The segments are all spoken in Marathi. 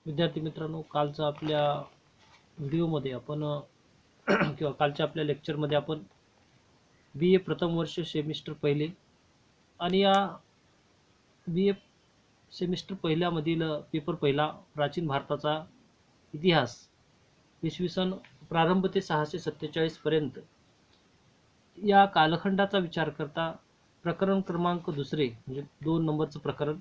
विद्यार्थी मित्रांनो, कालचा आपल्या व्हिडिओमध्ये आपण किंवा कालच्या आपल्या लेक्चरमध्ये आपण BA प्रथम वर्ष सेमिस्टर पहिले आणि या BA सेमिस्टर पहिल्यामधील पेपर पहिला प्राचीन भारताचा इतिहास इसवी सन प्रारंभ ते 647 पर्यंत या कालखंडाचा विचार करता प्रकरण क्रमांक दुसरे म्हणजे 2 नंबरचं प्रकरण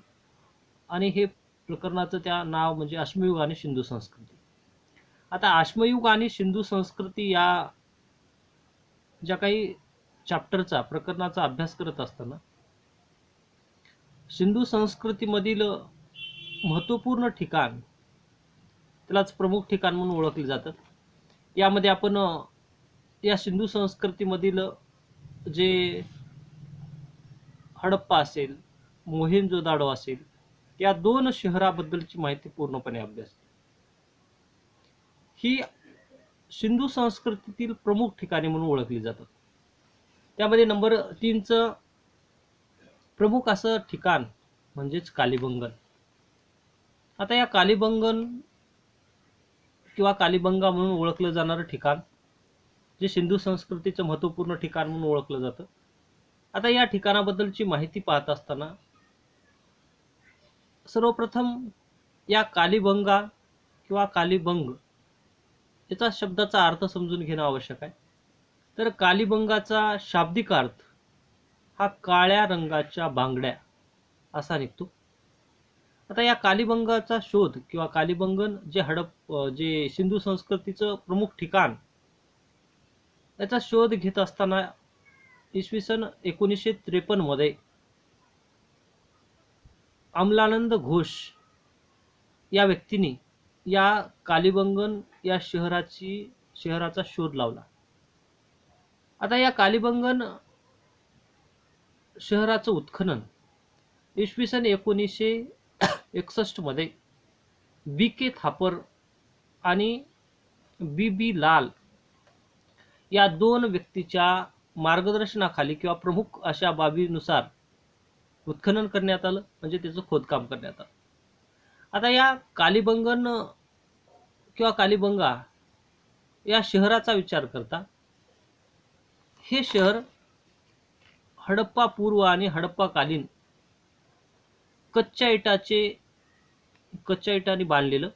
आणि हे प्रकरणाचं त्या नाव म्हणजे अश्मयुग आणि सिंधू संस्कृती. आता अश्मयुग आणि सिंधू संस्कृती या ज्या काही चॅप्टरचा प्रकरणाचा अभ्यास करत असताना सिंधू संस्कृतीमधील महत्त्वपूर्ण ठिकाण त्यालाच प्रमुख ठिकाण म्हणून ओळखले जातात. यामध्ये आपण या सिंधू संस्कृतीमधील जे हडप्पा असेल, मोहेंजोदाडो असेल, या दोन शहराबद्दलची माहिती पूर्णपणे अभ्यासली. ही सिंधू संस्कृतीतील प्रमुख ठिकाणे म्हणून ओळखली जातात. त्यामध्ये नंबर 3चं प्रमुख असं ठिकाण म्हणजेच कालिबंगन. आता या कालिबंगन किंवा कालिबंगा म्हणून ओळखलं जाणारं ठिकाण जे सिंधू संस्कृतीचं महत्त्वपूर्ण ठिकाण म्हणून ओळखलं जातं. आता या ठिकाणाबद्दलची माहिती पाहत असताना सर्वप्रथम या कालिबंगा किंवा कालिबंग याचा शब्दाचा अर्थ समजून घेणं आवश्यक आहे. तर कालिबंगाचा शाब्दिक अर्थ हा काळ्या रंगाच्या बांगड्या असा निघतो. आता या कालिबंगाचा शोध किंवा कालिबंगन जे सिंधू संस्कृतीचं प्रमुख ठिकाण याचा शोध घेत असताना इसवी सन 1953 मध्ये अमलानंद घोष या व्यक्तीने या कालिबंगन या शहराचा शोध लावला. आता या कालिबंगन शहराचं उत्खनन इसवी सन 1961 मध्ये BK थापर आणि BB लाल या दोन व्यक्तीच्या मार्गदर्शनाखाली किंवा प्रमुख अशा बाबीनुसार उत्खनन करण्यात आलं, म्हणजे त्याचं खोदकाम करण्यात आलं. आता या कालिबंगन किंवा कालिबंगा या शहराचा विचार करता हे शहर हडप्पा पूर्व आणि हडप्पा कालीन कच्च्या इटांनी बांधलेलं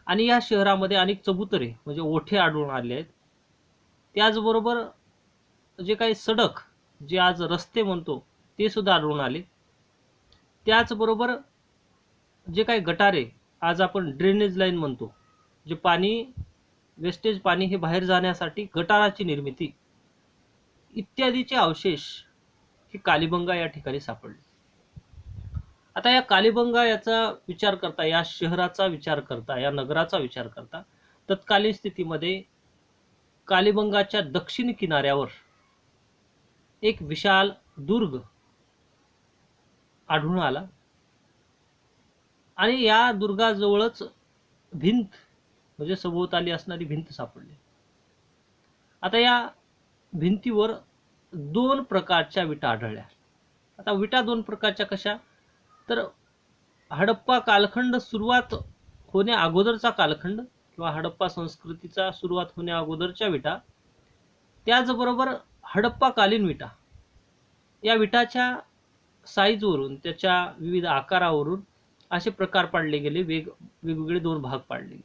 आणि या शहरामध्ये अनेक चबुतरे म्हणजे ओठे आढळून आले आहेत. त्याचबरोबर जे काही सडक जे आज रस्ते म्हणतो ते सुद्धा आढळून आले. त्याचबरोबर जे काही गटारे आज आपण ड्रेनेज लाईन म्हणतो, जे पाणी वेस्टेज पाणी हे बाहेर जाण्यासाठी गटाराची निर्मिती इत्यादीचे अवशेष हे कालिबंगा या ठिकाणी सापडले. आता या कालिबंगा याचा विचार करता, या शहराचा विचार करता, या नगराचा विचार करता तत्कालीन स्थितीमध्ये कालिबंगाच्या दक्षिण किनाऱ्यावर एक विशाल दुर्ग आढळून आला आणि या दुर्गाजवळच भिंत म्हणजे सभोवताली असणारी भिंत सापडली. आता या भिंतीवर 2 प्रकारच्या विटा आढळल्या. आता विटा 2 प्रकारच्या कशा, तर हडप्पा कालखंड सुरुवात होण्या अगोदरचा कालखंड किंवा हडप्पा संस्कृतीचा सुरुवात होण्या अगोदरच्या विटा, त्याचबरोबर हडप्पाकालीन विटा. या विटाच्या साईजवरून, त्याच्या विविध आकारावरून असे प्रकार पाडले गेले, वेगवेगळे 2 भाग पाडले गेले.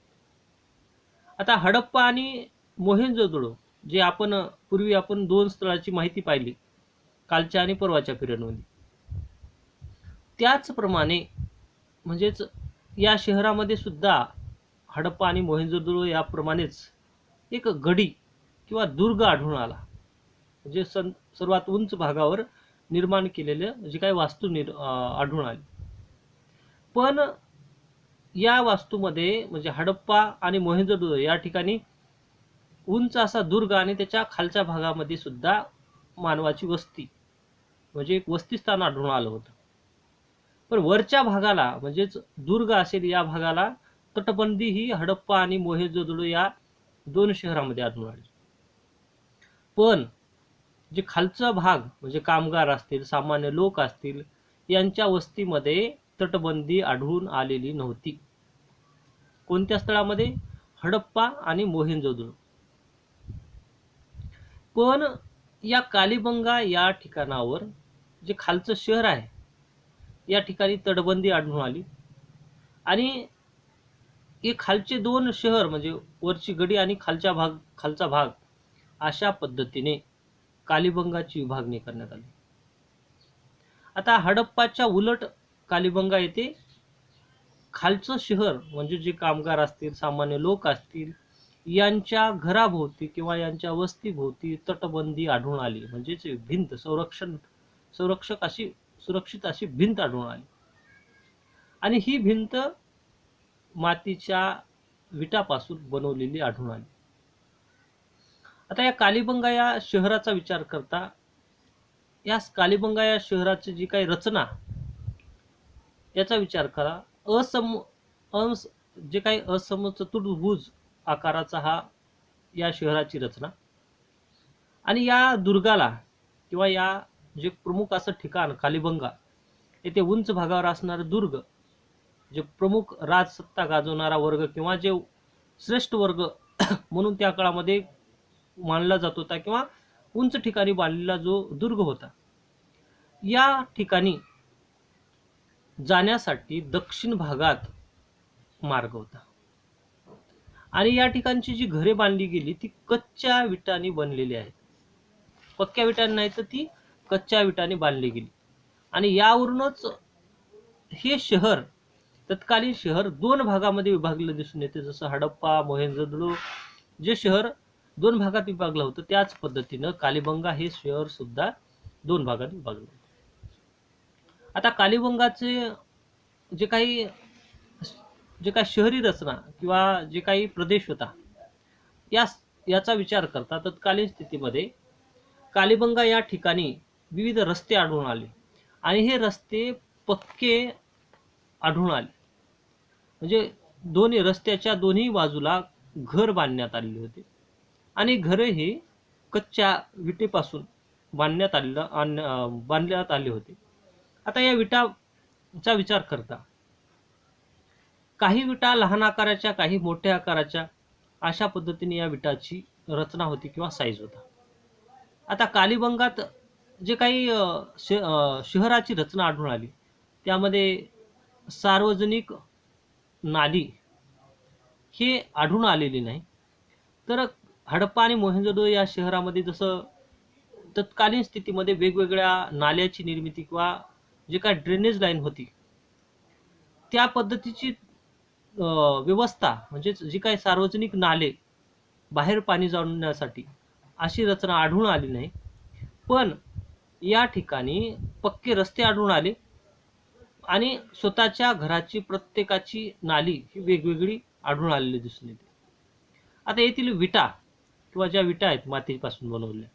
आता हडप्पा आणि मोहेंजोदडो जे पूर्वी आपण 2 स्थळाची माहिती पाहिली कालच्या आणि परवाच्या पिरियडमध्ये, त्याचप्रमाणे म्हणजेच या शहरामध्ये सुद्धा हडप्पा आणि मोहेंजोदडो याप्रमाणेच एक गडी किंवा दुर्ग आढळून आला, म्हणजे सर्वात उंच भागावर निर्माण केलेले जे काही वास्तू आढळून आली. पण या वास्तूमध्ये म्हणजे हडप्पा आणि मोहेंजोदडो या ठिकाणी उंच असा दुर्ग आणि त्याच्या खालच्या भागामध्ये सुद्धा मानवाची वस्ती म्हणजे एक वस्तीस्थान आढळून आलं होतं. पण वरच्या भागाला म्हणजेच दुर्ग असेल या भागाला तटबंदी ही हडप्पा आणि मोहेंजोदडो या 2 शहरामध्ये आढळून आली. पण जे खालचा भाग म्हणजे कामगार असतील, सामान्य लोक असतील, यांच्या वस्तीमध्ये तटबंदी आढळून आलेली नव्हती. कोणत्या स्थळामध्ये? हडप्पा आणि मोहेंजोदडो. पण या कालीबंगा या ठिकाणावर जे खालचं शहर आहे या ठिकाणी तटबंदी आढळून आली आणि हे खालचे दोन शहर म्हणजे वरची गडी आणि खालचा भाग अशा पद्धतीने कालीबंगाची विभागणी करण्यात आली. आता हडप्पाच्या उलट कालीबंगा येथे खालचं शहर म्हणजे जे कामगार असतील, सामान्य लोक असतील, यांच्या घराभोवती किंवा यांच्या वस्तीभोवती तटबंदी आढळून आली. म्हणजेच भिंत संरक्षक अशी सुरक्षित अशी भिंत आढळून आली आणि ही भिंत मातीच्या विटापासून बनवलेली आढळून आली. आता या कालीबंगा या शहराचा विचार करता या कालीबंगा या शहराची जी काही रचना याचा विचार करा. जे काही चतुर्भुज आकाराचा हा या शहराची रचना आणि या दुर्गाला किंवा या जे प्रमुख असं ठिकाण कालीबंगा येथे उंच भागावर असणारं दुर्ग, जे प्रमुख राजसत्ता गाजवणारा वर्ग किंवा जे श्रेष्ठ वर्ग म्हणून त्या काळामध्ये मानला जात होता किंवा उंच ठिकाणी बांधलेला जो दुर्ग होता, या ठिकाणी जाण्यासाठी दक्षिण भागात मार्ग होता आणि या ठिकाणची जी घरे बांधली गेली ती कच्च्या विटांनी बनलेली आहेत. पक्क्या विटांनी नाही तर ती कच्च्या विटांनी बांधली गेली आणि यावरूनच हे शहर तत्कालीन शहर दोन भागामध्ये विभागलेलं दिसून येते. जसं हडप्पा मोहेंजोदडो जे शहर दोन भागात विभागलं होतं त्याच पद्धतीनं कालीबंगा हे शहर सुद्धा दोन भागात विभागलं. आता कालीबंगाचे जे काही शहरी रचना किंवा जे काही प्रदेश होता याचा विचार करता तत्कालीन स्थितीमध्ये कालीबंगा या ठिकाणी विविध रस्ते आढळून आले आणि हे रस्ते पक्के आढळून आले. म्हणजे दोन्ही रस्त्याच्या दोन्ही बाजूला घर बांधण्यात आलेले होते आणि घरे हे कच्च्या विटेपासून बांधण्यात आले होते. आता या विटाचा विचार करता काही विटा लहान आकाराच्या, काही मोठ्या आकाराच्या, अशा पद्धतीने या विटाची रचना होती किंवा साईज होता. आता कालीबंगात जे काही शहराची रचना आढळून आली त्यामध्ये सार्वजनिक नाली हे आढळून आलेली नाही. तर हडप्पा आणि मोहेंजोदडो या शहरामध्ये जसं तत्कालीन स्थितीमध्ये वेगवेगळ्या नाल्याची निर्मिती किंवा जे काही ड्रेनेज लाईन होती त्या पद्धतीची व्यवस्था, म्हणजे जी काही सार्वजनिक नाले बाहेर पाणी जाण्यासाठी अशी रचना आढळून आली नाही. पण या ठिकाणी पक्के रस्ते आढळून आले आणि स्वतःच्या घराची प्रत्येकाची नाली ही वेगवेगळी आढळून आलेली दिसून येते. आता येथील विटा किंवा ज्या विटा आहेत मातीपासून बनवलेल्या,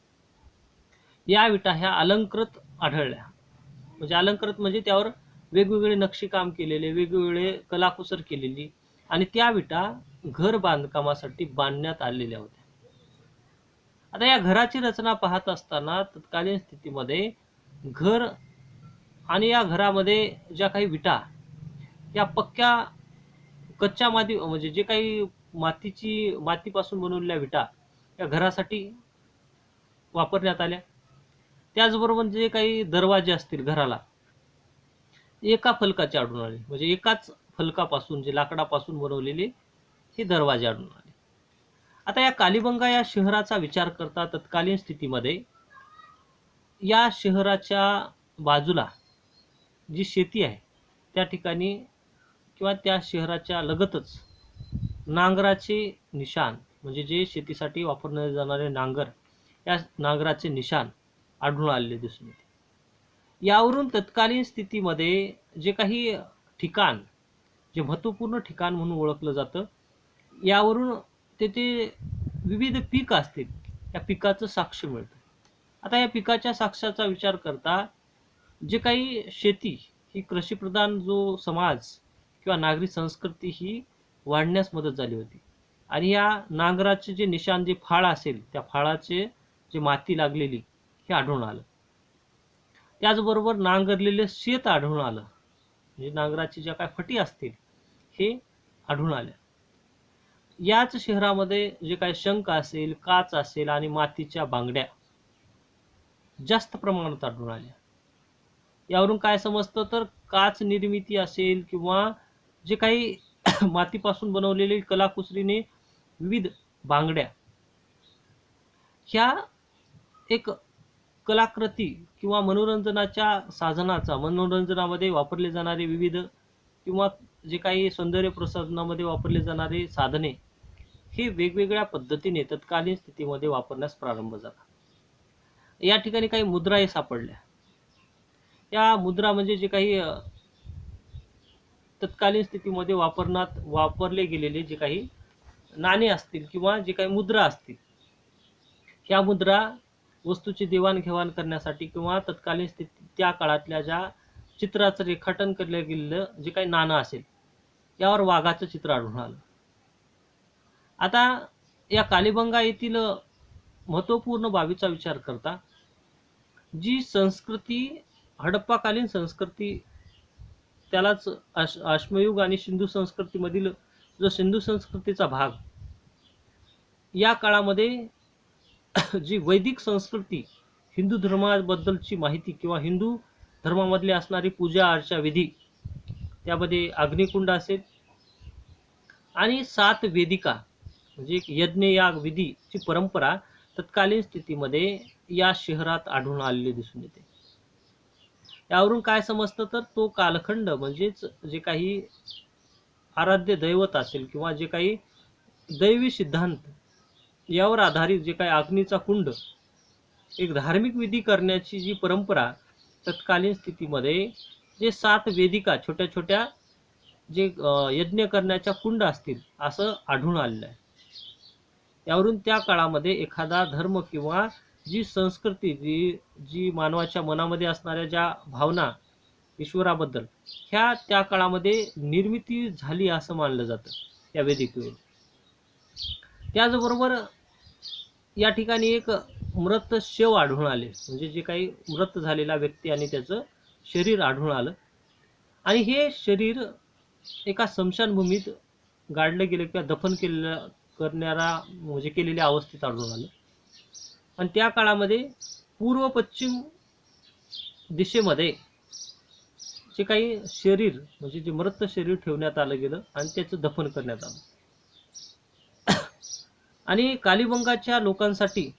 या विटा ह्या अलंकृत आढळल्या. म्हणजे अलंकृत म्हणजे त्यावर वेगवेगळे नक्षीकाम केलेले, वेगवेगळे कलाकुसर केलेली आणि त्या विटा घर बांधकामासाठी बांधण्यात आलेल्या होत्या. आता या घराची रचना पाहत असताना तत्कालीन स्थितीमध्ये घर आणि या घरामध्ये ज्या काही विटा या पक्क्या कच्च्या माती म्हणजे जे काही मातीपासून बनवलेल्या विटा या घरासाठी वापरण्यात आल्या. त्याचबरोबर जे काही दरवाजे असतील घराला एका फलकाचे आढळून आले. म्हणजे एकाच फलकापासून जे लाकडापासून बनवलेले हे दरवाजे आढळून आले. आता या कालीबंगा या शहराचा विचार करता तत्कालीन स्थितीमध्ये या शहराच्या बाजूला जी शेती आहे त्या ठिकाणी किंवा त्या शहराच्या लगतच नांगराचे निशाण, म्हणजे जे शेतीसाठी वापरले जाणारे नांगर, या नांगराचे निशाण आढळून आलेले दिसून येते. यावरून तत्कालीन स्थितीमध्ये जे काही ठिकाण, जे महत्त्वपूर्ण ठिकाण म्हणून ओळखलं जातं, यावरून तेथे विविध पीक असतील या पिकाचं साक्ष मिळतं. आता या पिकाच्या साक्षाचा विचार करता जे काही शेती ही कृषीप्रधान जो समाज किंवा नागरी संस्कृती ही वाढण्यास मदत झाली होती आणि या नांगराचे जे निशाण, जे फाळ असेल त्या फाळाचे जे माती लागलेली हे आढळून आलं. त्याचबरोबर नांगरलेले शेत आढळून आलं, म्हणजे नांगराची ज्या काय फटी असतील हे आढळून आल्या. याच शहरामध्ये जे काही शंख असेल, काच असेल आणि मातीच्या बांगड्या जास्त प्रमाणात आढळून आल्या. यावरून काय समजतं तर काच निर्मिती असेल किंवा जे काही मातीपासून बनवलेली कलाकुसरीने विविध बांगड्या ह्या एक कलाकृती किंवा मनोरंजनामध्ये वापरले जाणारे विविध किंवा जे काही सौंदर्य प्रसाधनामध्ये वापरले जाणारे साधने हे वेगवेगळ्या पद्धतीने तत्कालीन स्थितीमध्ये वापरण्यास प्रारंभ झाला. या ठिकाणी काही मुद्राही सापडल्या. या मुद्रा म्हणजे जे काही तत्कालीन स्थितीमध्ये वापरले गेलेले जे काही नाणे असतील किंवा जे काही मुद्रा असतील, ह्या मुद्रा वस्तूची देवाणघेवाण करण्यासाठी किंवा तत्कालीन स्थिती त्या काळातल्या ज्या चित्राचं रेखाटन केलं गेलेलं जे काही नाणं असेल यावर वाघाचं चित्र आढळून आलं. आता या कालीबंगा येथील महत्त्वपूर्ण बाबीचा विचार करता जी संस्कृती हडप्पाकालीन संस्कृती, त्यालाच अश्मयुग आणि सिंधू संस्कृतीमधील जो सिंधू संस्कृतीचा भाग, या काळामध्ये जी वैदिक संस्कृती, हिंदू धर्माबद्दलची माहिती किंवा हिंदू धर्मामधले असणारी पूजा अर्चा विधी, त्यामध्ये अग्निकुंड असेल आणि 7 वेदिका म्हणजे एक यज्ञ याग विधीची परंपरा तत्कालीन स्थितीमध्ये या शहरात आढळून आलेली दिसून येते. यावरून काय समजतं तर तो कालखंड म्हणजेच जे काही आराध्य दैवत असेल किंवा जे काही दैवी सिद्धांत यावर आधारित जे काही अग्नीचा कुंड, एक धार्मिक विधी करण्याची जी परंपरा तत्कालीन स्थितीमध्ये जे 7 वेदिका छोट्या छोट्या जे यज्ञ करण्याच्या कुंड असतील असं आढळून आलेलं आहे. यावरून त्या काळामध्ये एखादा धर्म किंवा जी संस्कृती जी मानवाच्या मनामध्ये असणाऱ्या ज्या भावना ईश्वराबद्दल ह्या त्या काळामध्ये निर्मिती झाली असं मानलं जातं या वेदिकेवर. त्याचबरोबर या ठिकाणी एक मृत शव आढळून आले, म्हणजे जे काही मृत झालेला व्यक्ती आणि त्याचं शरीर आढळून आलं आणि हे शरीर एका स्मशानभूमीत गाडलं गेलं किंवा दफन केलेल्या अवस्थेत आढळून आलं. आणि त्या काळामध्ये पूर्व पश्चिम दिशेमध्ये जे काही शरीर म्हणजे जे मृत शरीर ठेवण्यात आलं गेलं आणि त्याचं दफन करण्यात आलं. आणि कालीबंगाच्या लोकांसाठी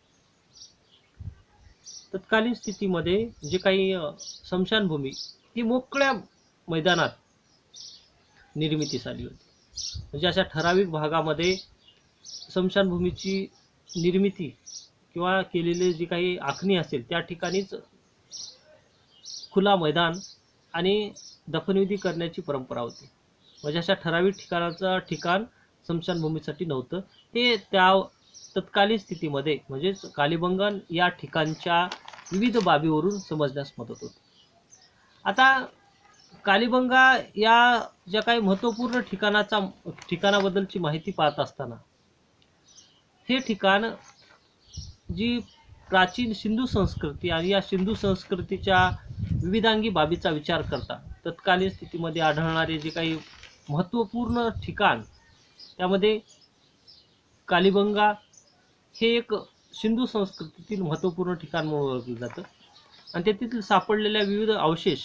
तत्कालीन स्थितीमध्ये जे काही स्मशानभूमी ही मोकळ्या मैदानात निर्मितीस आली होती. म्हणजे अशा ठराविक भागामध्ये स्मशानभूमीची निर्मिती किंवा केलेली जी काही आखणी असेल त्या ठिकाणीच खुला मैदान आणि दफनविधी करण्याची परंपरा होती. म्हणजे अशा ठराविक ठिकाण स्मशानभूमीसाठी नव्हतं. ते त्या तत्कालीन स्थितीमध्ये म्हणजेच कालीबंगन या ठिकाणच्या विविध बाबीवरून समजण्यास मदत होते. आता कालीबंगा या ज्या काही महत्त्वपूर्ण ठिकाणाबद्दलची माहिती पाहत असताना हे ठिकाण जी प्राचीन सिंधू संस्कृती आणि या सिंधू संस्कृतीच्या विविधांगी बाबीचा विचार करता तत्कालीन स्थितीमध्ये आढळणारे जे काही महत्त्वपूर्ण ठिकाण, त्यामध्ये कालीबंगा हे एक सिंधू संस्कृतीतील महत्त्वपूर्ण ठिकाण म्हणून ओळखलं जातं. आणि तेथील सापडलेल्या विविध अवशेष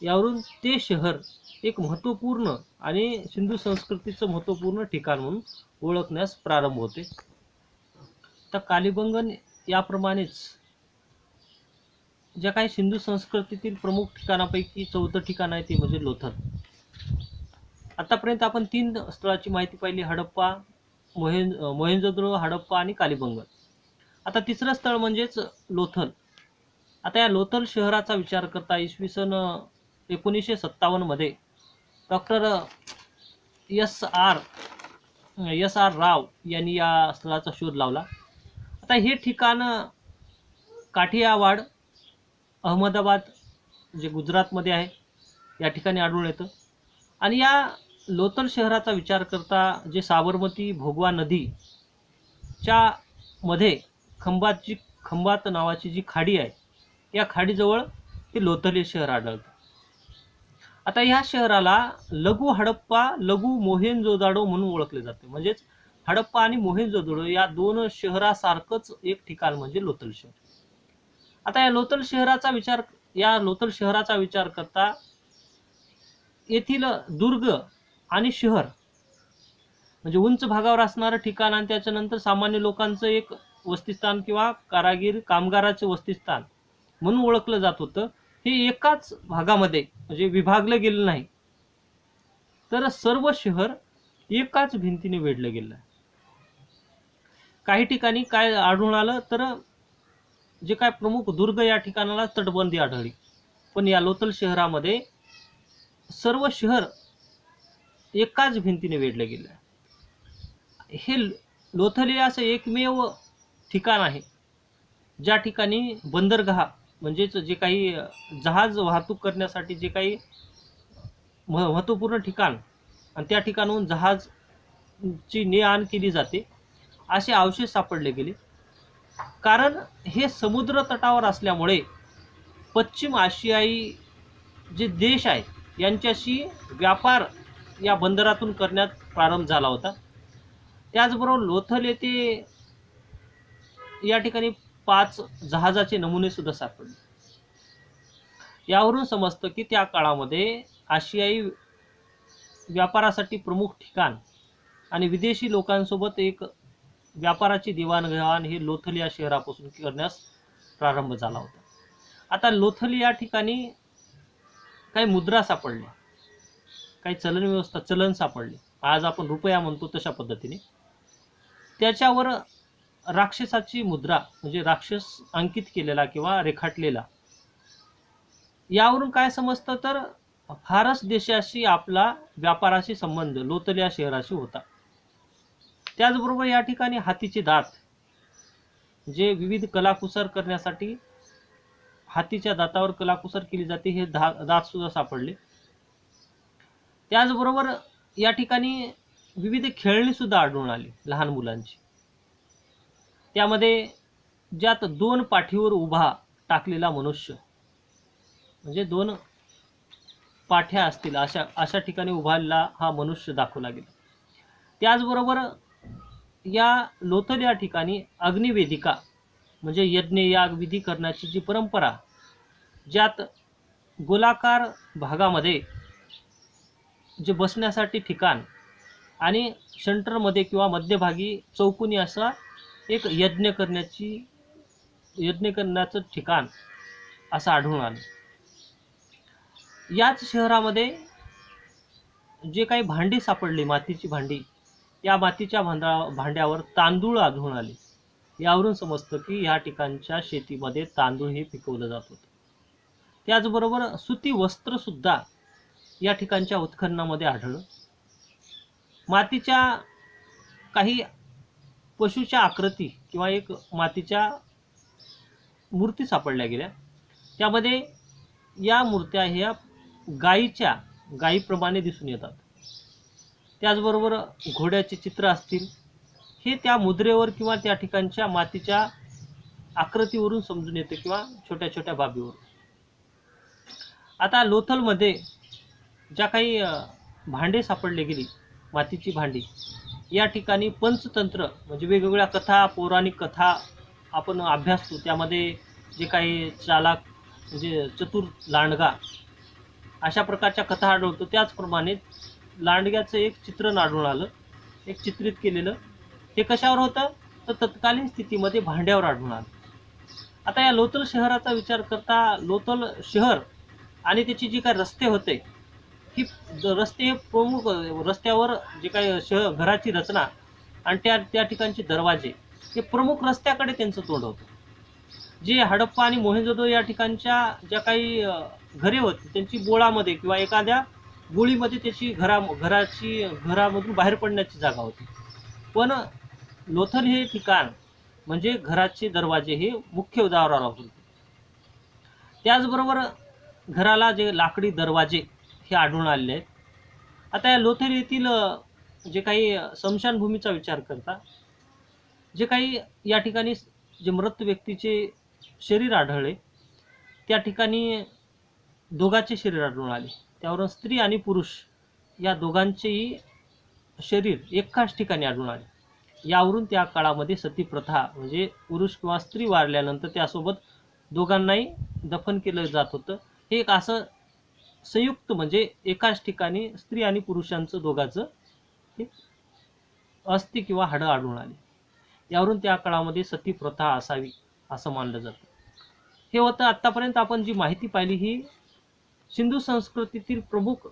यावरून ते शहर एक महत्त्वपूर्ण आणि सिंधू संस्कृतीचं महत्त्वपूर्ण ठिकाण म्हणून ओळखण्यास प्रारंभ होते. तर कालीबंगन याप्रमाणेच ज्या काही सिंधू संस्कृतीतील प्रमुख ठिकाणापैकी 4थं ठिकाण आहे ते म्हणजे लोथल. आतापर्यंत आपण 3 स्थळाची माहिती पाहिली, हडप्पा, मोहेंजोदडो, हडप्पा आणि कालीबंगन. आता तिसरं स्थळ म्हणजेच लोथल. आता या लोथल शहराचा विचार करता इसवी सन 1957 मध्ये डॉक्टर एस.आर. राव यांनी या स्थळाचा शोध लावला. आता हे ठिकाण काठियावाड, अहमदाबाद जे गुजरातमध्ये आहे या ठिकाणी आढळून येतं. आणि या लोथल शहराचा विचार करता जे साबरमती भोगवा नदीच्या मध्ये खंबात नावाची जी खाडी आहे या खाडीजवळ हे लोथल हे शहर आढळतं. आता ह्या शहराला लघु हडप्पा, लघु मोहेंजोदाडो म्हणून ओळखले जाते. म्हणजेच हडप्पा आणि मोहेंजोदडो या दोन शहरासारखंच एक ठिकाण म्हणजे लोथल शहर. आता या लोथल शहराचा विचार करता येथील दुर्ग आणि शहर म्हणजे उंच भागावर असणारं ठिकाण आणि त्याच्यानंतर सामान्य लोकांचं एक वस्तीस्थान किंवा कामगाराचे वस्तीस्थान म्हणून ओळखलं जात होतं. हे एकाच भागामध्ये म्हणजे विभागलं गेलं नाही, तर सर्व शहर एकाच भिंतीने वेढलं गेलं. काही ठिकाणी काय आढळून आलं तर जे काय प्रमुख दुर्ग या ठिकाणाला तटबंदी आढळली, पण या लोथल शहरामध्ये सर्व शहर एकाच भिंतीने वेढलं गेलं. हे लोथल हे असं एकमेव ठिकाण आहे ज्या ठिकाणी बंदरगाह म्हणजेच जे काही जहाज वाहतूक करण्यासाठी जे काही महत्त्वपूर्ण ठिकाण आणि त्या ठिकाणाहून जहाजची ने आण केली जाते असे अवशेष सापडले गेले. कारण हे समुद्र तटावर असल्यामुळे पश्चिम आशियाई जे देश आहेत यांच्याशी व्यापार या बंदरातून करण्यात प्रारंभ झाला होता. त्याचबरोबर लोथल येथे या ठिकाणी 5 जहाजाचे नमुने सुद्धा सापडले. यावरून समजतं की त्या काळामध्ये आशियाई व्यापारासाठी प्रमुख ठिकाण आणि विदेशी लोकांसोबत एक व्यापाराची देवाणघेवाण हे लोथल या शहरापासून करण्यास प्रारंभ झाला होता. आता लोथल या ठिकाणी काही मुद्रा सापडल्या, काही चलन सापडले, आज आपण रुपया म्हणतो तशा पद्धतीने. त्याच्यावर राक्षसाची मुद्रा म्हणजे राक्षस अंकित केलेला किंवा रेखाटलेला. यावरून काय समजतं तर फारस देशाशी आपला व्यापाराशी संबंध लोथल या शहराशी होता. त्याचबरोबर या ठिकाणी हातीचे दात जे विविध कलाकुसर करण्यासाठी हातीच्या दातावर कलाकुसर केली जाते हे दात सुद्धा सापडले. त्याचबरोबर या ठिकाणी विविध खेळणी सुद्धा आढळून आली लहान मुलांची. त्यामध्ये ज्यात 2 पाठीवर उभा टाकलेला मनुष्य म्हणजे 2 पाठ्या असतील अशा ठिकाणी उभारलेला हा मनुष्य दाखवला गेला. त्याचबरोबर या लोथल या ठिकाणी अग्निवेदिका म्हणजे यज्ञ याग विधी करण्याची जी परंपरा, ज्यात गोलाकार भागामध्ये जे बसण्यासाठी ठिकाण आणि सेंटरमध्ये किंवा मध्यभागी चौकोनी असा एक यज्ञ करण्याचं ठिकाण असं आढळून आलं. याच शहरामध्ये जे काही भांडी सापडली, मातीची भांडी, या मातीच्या भांड्यावर तांदूळ आढळून आले. यावरून समजतं की या ठिकाणच्या शेतीमध्ये तांदूळ हे पिकवलं जात होतं. त्याचबरोबर सुती वस्त्र सुद्धा या ठिकाणच्या उत्खननामध्ये आढळलं. मातीच्या काही पशुच्या आकृती किंवा एक मातीच्या मूर्ती सापडल्या गेल्या. त्यामध्ये या मूर्त्या ह्या गायीप्रमाणे दिसून येतात. त्याचबरोबर घोड्याचे चित्र असतील हे त्या मुद्रेवर किंवा त्या ठिकाणच्या मातीच्या आकृतीवरून समजून येते किंवा छोट्या छोट्या बाबीवरून. आता लोथलमध्ये ज्या काही भांडे सापडले गेली, मातीची भांडी, या ठिकाणी पंचतंत्र म्हणजे वेगवेगळ्या कथा, पौराणिक कथा आपण अभ्यासतो. त्यामध्ये जे काही चालाक म्हणजे चतुर लांडगा अशा प्रकारच्या कथा आढळतो. त्याचप्रमाणे लांडग्याचं एक चित्रण आढळून आलं, एक चित्रित केलेलं. हे कशावर होतं तर तत्कालीन स्थितीमध्ये भांड्यावर आढळून आलं. आता या लोथल शहराचा विचार करता लोथल शहर आणि त्याची जी काही रस्ते होते, ही रस्ते हे प्रमुख रस्त्यावर जे काही घराची रचना आणि त्या ठिकाणचे दरवाजे हे प्रमुख रस्त्याकडे त्यांचं तोंड होतं. जे हडप्पा आणि मोहेंजोदडो या ठिकाणच्या ज्या काही घरे होती त्यांची बोळामध्ये किंवा एखाद्या गोळीमध्ये त्याची घरामधून बाहेर पडण्याची जागा होती. पण लोथल हे ठिकाण म्हणजे घराचे दरवाजे हे मुख्य द्वाराला होते. त्याचबरोबर घराला जे लाकडी दरवाजे हे आढळून आलेले आहेत. आता या लोथल येथील जे काही स्मशानभूमीचा विचार करता जे काही या ठिकाणी जे मृत व्यक्तीचे शरीर आढळले त्या ठिकाणी दोघांचे शरीर आढळून आले. त्यावरून स्त्री आणि पुरुष या दोघांचेही शरीर एकाच ठिकाणी आढळून आले. यावरून त्या काळामध्ये सती प्रथा म्हणजे पुरुष किंवा स्त्री वारल्यानंतर त्यासोबत दोघांनाही दफन केलं जात होतं. हे एक असं संयुक्त म्हणजे एकाच ठिकाणी स्त्री आणि पुरुषांचं दोघांचं एक अस्थि किंवा हाडं आढळून आली. यावरून त्या काळामध्ये सती प्रथा असावी असं मानलं जातं. हे होतं. आत्तापर्यंत आपण जी माहिती पाहिली ही सिंधू संस्कृतीतील प्रमुख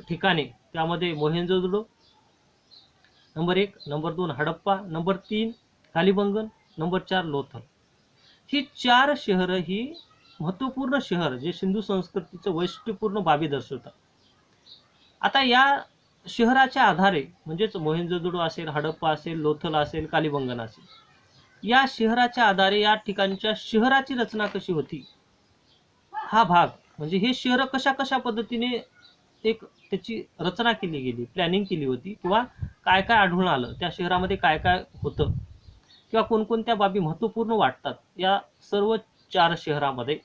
ठिकाणे, त्यामध्ये Mohenjodaro number 1, number 2 Harappa, number 3 Kalibangan, number 4 Lothal. ही 4 शहरं ही महत्त्वपूर्ण शहर जे सिंधू संस्कृतीचं वैशिष्ट्यपूर्ण बाबी दर्शवतात. आता या शहराच्या आधारे म्हणजेच मोहेंजोदडो असेल, हडप्पा असेल, लोथल असेल, कालीबंगन असेल, या शहराच्या आधारे या ठिकाणच्या शहराची रचना कशी होती, हा भाग म्हणजे हे शहर कशा कशा पद्धतीने एक त्याची रचना केली गेली, प्लॅनिंग केली होती, किंवा काय काय आढळून आलं त्या शहरामध्ये, काय काय होतं, किंवा कोणकोणत्या बाबी महत्त्वपूर्ण वाटतात या सर्व 4 शहरामध्ये,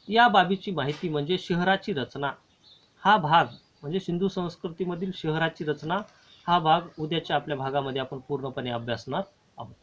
या बाबीची माहिती म्हणजे शहराची रचना हा भाग म्हणजे सिंधू संस्कृतीमधील शहराची रचना हा भाग उद्याच्या आपल्या भागामध्ये आपण पूर्णपणे अभ्यासणार आहोत.